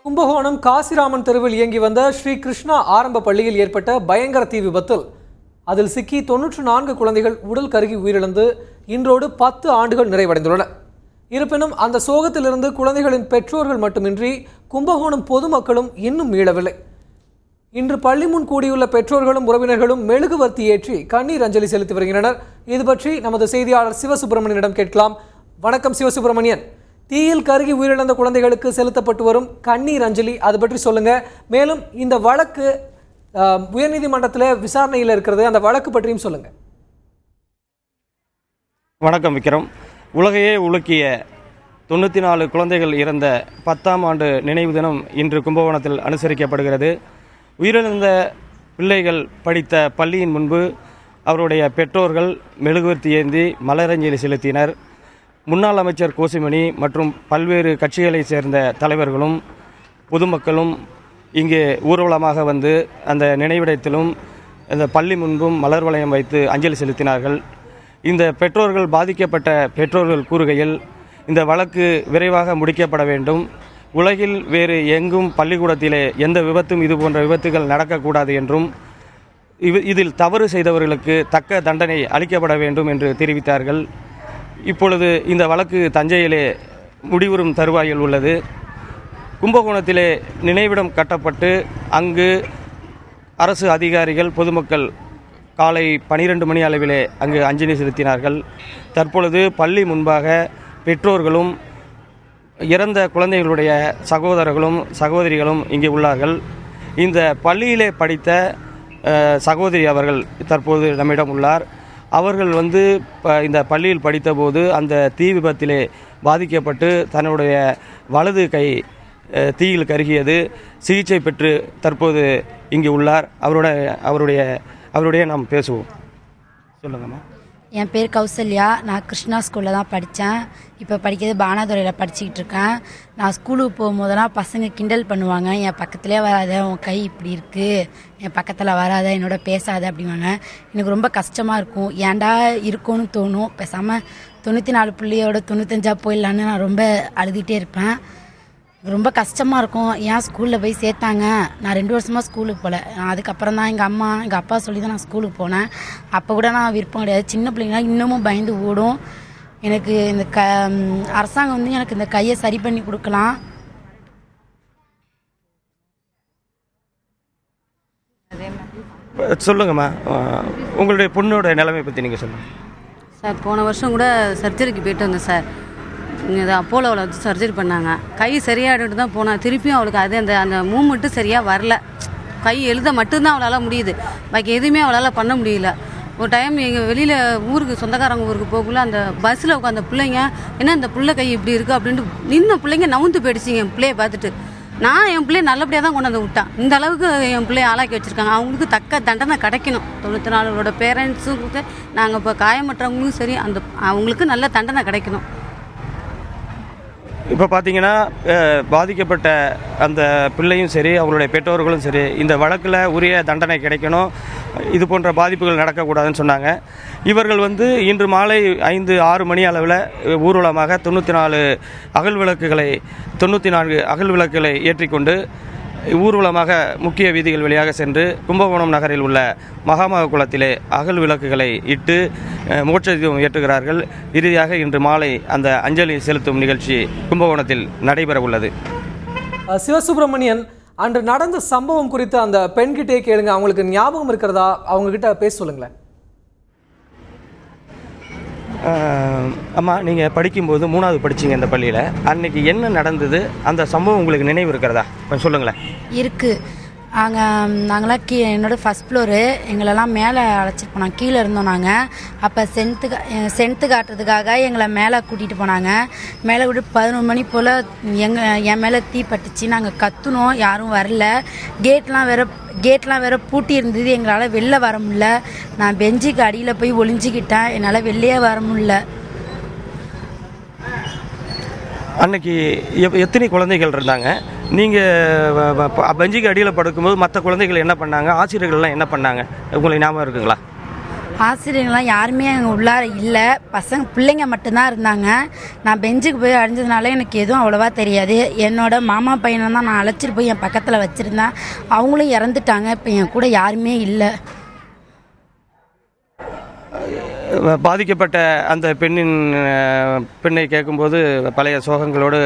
கும்பகோணம் காசிராமன் தெருவில் இயங்கி வந்த ஸ்ரீ கிருஷ்ணா ஆரம்ப பள்ளியில் ஏற்பட்ட பயங்கர தீ விபத்தில் அதில் சிக்கி 94 குழந்தைகள் உடல் கருகி உயிரிழந்து இன்றோடு 10 ஆண்டுகள் நிறைவடைந்துள்ளன. இருப்பினும் அந்த சோகத்திலிருந்து குழந்தைகளின் பெற்றோர்கள் மட்டுமின்றி கும்பகோணம் பொதுமக்களும் இன்னும் மீளவில்லை. இன்று பள்ளி முன் கூடியுள்ள பெற்றோர்களும் உறவினர்களும் மெழுகுவர்த்தி ஏற்றி கண்ணீர் அஞ்சலி செலுத்தி வருகின்றனர். இது பற்றி நமது செய்தியாளர் சிவசுப்பிரமணியனிடம் கேட்கலாம். வணக்கம் சிவசுப்பிரமணியன். தீயில் கருகி உயிரிழந்த குழந்தைகளுக்கு செலுத்தப்பட்டு வரும் கண்ணீர் அஞ்சலி அது பற்றி சொல்லுங்க. மேலும் இந்த வழக்கு உயர்நீதிமன்றத்தில் விசாரணையில் இருக்கிறது, அந்த வழக்கு பற்றியும் சொல்லுங்க. வணக்கம் விக்ரம். உலகையே உலுக்கிய 94 குழந்தைகள் இறந்த 10ஆம் ஆண்டு நினைவு தினம் இன்று கும்பகோணத்தில் அனுசரிக்கப்படுகிறது. உயிரிழந்த பிள்ளைகள் படித்த பள்ளியின் முன்பு அவருடைய பெற்றோர்கள் மெழுகுவர்த்தி ஏந்தி மலரஞ்சலி செலுத்தினர். முன்னாள் அமைச்சர் கோசிமணி மற்றும் பல்வேறு கட்சிகளைச் சேர்ந்த தலைவர்களும் பொதுமக்களும் இங்கே ஊர்வலமாக வந்து அந்த நினைவிடத்திலும் இந்த பள்ளி முன்பும் மலர் வளையம் வைத்து அஞ்சலி செலுத்தினார்கள். இந்த பெற்றோர்கள் பாதிக்கப்பட்ட பெற்றோர்கள் கூறுகையில் இந்த வழக்கு விரைவாக முடிக்கப்பட வேண்டும், உலகில் வேறு எங்கும் பள்ளிக்கூடத்திலே எந்த விபத்தும் இது போன்ற விபத்துகள் நடக்கக்கூடாது என்றும் இதில் தவறு செய்தவர்களுக்கு தக்க தண்டனை அளிக்கப்பட வேண்டும் என்று தெரிவித்தார்கள். இப்பொழுது இந்த வழக்கு தஞ்சையிலே முடிவுறும் தருவாயில் உள்ளது. கும்பகோணத்திலே நினைவிடம் கட்டப்பட்டு அங்கு அரசு அதிகாரிகள் பொதுமக்கள் காலை 12 மணி அளவிலே அங்கு அஞ்சலி செலுத்தினார்கள். தற்பொழுது பள்ளி முன்பாக பெற்றோர்களும் இறந்த குழந்தைகளுடைய சகோதரர்களும் சகோதரிகளும் இங்கே உள்ளார்கள். இந்த பள்ளியிலே படித்த சகோதரி அவர்கள் தற்போது நம்மிடம் உள்ளார். அவர்கள் இந்த பள்ளியில் படித்தபோது அந்த தீ விபத்திலே பாதிக்கப்பட்டு தன்னுடைய வலது கை தீயில் கருகியது. சிகிச்சை பெற்று தற்போது இங்கு உள்ளார். அவருடைய நாம் பேசுவோம். சொல்லுங்கம்மா. என் பேர் கௌசல்யா. நான் கிருஷ்ணா ஸ்கூலில் தான் படித்தேன். இப்போ படிக்கிறது பானாதுறையில் படிச்சுக்கிட்டு இருக்கேன். நான் ஸ்கூலுக்கு போகும்போதெல்லாம் பசங்க கிண்டல் பண்ணுவாங்க, என் பக்கத்துலேயே வராத, உன் கை இப்படி இருக்குது, என் பக்கத்தில் வராத, என்னோட பேசாத அப்படிவாங்க. எனக்கு ரொம்ப கஷ்டமாக இருக்கும், ஏன்டா இருக்கும்னு தோணும். பேசாமல் 94 பிள்ளையோட 95 போயிடலான்னு நான் ரொம்ப அழுதுகிட்டே இருப்பேன். ரொம்ப கஷ்டமாக இருக்கும். ஏன் ஸ்கூலில் போய் சேர்த்தாங்க. நான் 2 வருஷமாக ஸ்கூலுக்கு போகல. அதுக்கப்புறம் தான் எங்கள் அப்பா சொல்லி தான் நான் ஸ்கூலுக்கு போனேன். அப்போ கூட நான் விருப்பம் கிடையாது. சின்ன பிள்ளைங்களாம் இன்னமும் பயந்து ஓடும். எனக்கு இந்த அரசாங்கம் எனக்கு இந்த கையை சரி பண்ணி கொடுக்கலாம். சொல்லுங்கம்மா, உங்களுடைய பொண்ணோட நிலைமை பற்றி நீங்கள் சொல்லுங்கள். சார், போன வருஷம் கூட சர்ஜரிக்கு போயிட்டு வந்தேன் சார். இங்கே அப்போலோவில் வச்சு சர்ஜரி பண்ணாங்க. கை சரியாகிட்டு தான் போனேன். திருப்பியும் அவளுக்கு அந்த மூமெண்ட்டு சரியாக வரல. கை எழுத மட்டும்தான் அவளால் முடியுது, பாக்கி எதுவுமே அவளால் பண்ண முடியல. ஒரு டைம் எங்கள் வெளியில் ஊருக்கு சொந்தக்காரங்க ஊருக்கு போகக்குள்ள அந்த பஸ்ஸில் உட்காந்த பிள்ளைங்க, என்ன இந்த பிள்ளை கை இப்படி இருக்குது அப்படின்ட்டு நின்ன பிள்ளைங்க நவுந்து போயிடுச்சிங்க. என் பிள்ளையை பார்த்துட்டு நான் என் பிள்ளைய நல்லபடியாக தான் கொண்டாந்து விட்டேன். இந்த அளவுக்கு என் பிள்ளைய ஆளாக்கி வச்சுருக்காங்க. அவங்களுக்கு தக்க தண்டனை கிடைக்கணும். 94 பேரண்ட்ஸும் நாங்கள் இப்போ காயமற்றவங்களும் சரி, அவங்களுக்கு நல்ல தண்டனை கிடைக்கணும். இப்போ பார்த்தீங்கன்னா பாதிக்கப்பட்ட அந்த பிள்ளையும் சரி, அவங்களுடைய பெற்றோர்களும் சரி, இந்த வழக்கில் உரிய தண்டனை கிடைக்கணும், இது போன்ற பாதிப்புகள் நடக்கக்கூடாதுன்னு சொன்னாங்க. இவர்கள் இன்று மாலை 5-6 மணி அளவில் ஊர்வலமாக 94 அகல் விளக்குகளை ஏற்றிக்கொண்டு ஊர்வலமாக முக்கிய வீதிகள் வழியாக சென்று கும்பகோணம் நகரில் உள்ள மகாமக குளத்திலே அகல் விளக்குகளை இட்டு மோட்ச தீபம் ஏற்றுகிறார்கள். இறுதியாக இன்று மாலை அந்த அஞ்சலி செலுத்தும் நிகழ்ச்சி கும்பகோணத்தில் நடைபெற உள்ளது. சிவசுப்பிரமணியன், அன்று நடந்த சம்பவம் குறித்து அந்த பெண்கிட்டே கேளுங்க. அவங்களுக்கு ஞாபகம் இருக்கிறதா? அவங்க கிட்ட பேச சொல்லுங்களேன். அம்மா, நீங்கள் படிக்கும்போது 3வது படிச்சிங்க இந்த பள்ளியில், அன்றைக்கி என்ன நடந்தது, அந்த சம்பவம் உங்களுக்கு நினைவு இருக்கிறதா? கொஞ்சம் சொல்லுங்களேன். இருக்குது. நாங்களாம் என்னோடய ஃபஸ்ட் ஃப்ளோரு, எங்களெல்லாம் மேலே அழைச்சிட்டு போனாங்க. கீழே இருந்தோம் நாங்கள். அப்போ சென்த்து காட்டுறதுக்காக எங்களை மேலே கூட்டிகிட்டு போனாங்க. மேலே விட்டு 11 மணி போல் என் மேலே தீ பட்டுச்சு. நாங்கள் கத்துனோம், யாரும் வரல. கேட்லாம் வேறு பூட்டி இருந்தது. எங்களால் வெளில வர முடியல. நான் பெஞ்சுக்கு அடியில் போய் ஒளிஞ்சிக்கிட்டேன். என்னால் வெளியே வர முடியல. அன்னைக்கு எத்தனை குழந்தைகள் இருந்தாங்க? நீங்கள் பெஞ்சுக்கு அடியில் படுக்கும்போது மற்ற குழந்தைகள் என்ன பண்ணாங்க, ஆசிரியர்கள்லாம் என்ன பண்ணாங்க, உங்களுக்கு ஞாபகம் இருக்குங்களா? ஆசிரியர்கள்லாம் யாருமே அங்கே உள்ளார இல்லை, பிள்ளைங்க மட்டும்தான் இருந்தாங்க. நான் பெஞ்சுக்கு போய் அடைஞ்சதுனால எனக்கு எதுவும் அவ்வளோவா தெரியாது. என்னோட மாமா பையனை தான் நான் அழைச்சிட்டு போய் என் பக்கத்தில் வச்சுருந்தேன். அவங்களும் இறந்துட்டாங்க. இப்போ என் கூட யாருமே இல்லை. பாதிக்கப்பட்ட அந்த பெண்ணை கேட்கும்போது பழைய சோகங்களோடு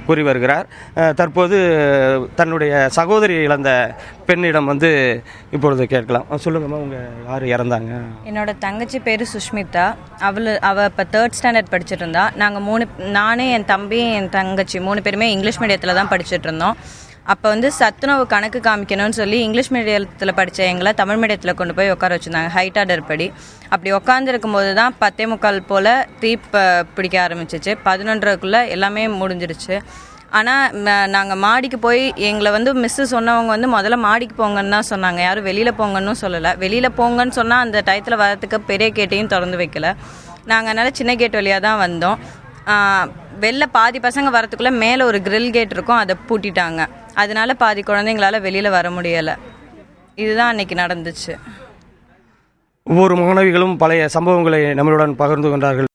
கூறி வருகிறார். தற்போது தன்னுடைய சகோதரி இழந்த பெண்ணிடம் இப்பொழுது கேட்கலாம். சொல்லுங்கம்மா, உங்கள் யார் இறந்தாங்க? என்னோட தங்கச்சி பேர் சுஷ்மிதா. அவள் இப்போ 3rd ஸ்டாண்டர்ட் படிச்சுட்டு இருந்தா. நாங்கள் நானே, என் தம்பி, என் தங்கச்சி 3 பேருமே இங்கிலீஷ் மீடியத்தில் தான் படிச்சுட்டு இருந்தோம். அப்போ சத்துணவு கணக்கு காமிக்கணும்னு சொல்லி இங்கிலீஷ் மீடியத்தில் படித்த எங்களை தமிழ் மீடியத்தில் கொண்டு போய் உட்கார வச்சுருந்தாங்க, ஹைட் ஆர்டர் படி. அப்படி உட்காந்துருக்கும் போது தான் 10:45 போல் பிடிக்க ஆரம்பிச்சிச்சு. 11:30க்குள்ளே எல்லாமே முடிஞ்சிருச்சு. ஆனால் நாங்கள் மாடிக்கு போய் எங்களை மிஸ்ஸு சொன்னவங்க முதல்ல மாடிக்கு போங்கன்னு தான் சொன்னாங்க, யாரும் வெளியில் போங்கன்னு சொல்லலை. வெளியில் போங்கன்னு சொன்னால் அந்த டயத்தில் வரத்துக்கு பெரிய கேட்டையும் திறந்து வைக்கல. நாங்கள் அதனால் சின்ன கேட் வழியாக தான் வந்தோம். வெளில பாதி பசங்க வரத்துக்குள்ளே மேலே ஒரு கிரில் கேட் இருக்கும், அதை பூட்டிட்டாங்க. அதனால பாதி குழந்தைங்களால வெளியில் வர முடியலை. இதுதான் அன்னைக்கு நடந்துச்சு. ஒவ்வொரு மாணவிகளும் பழைய சம்பவங்களை நம்மளுடன் பகிர்ந்து கொண்டார்கள்.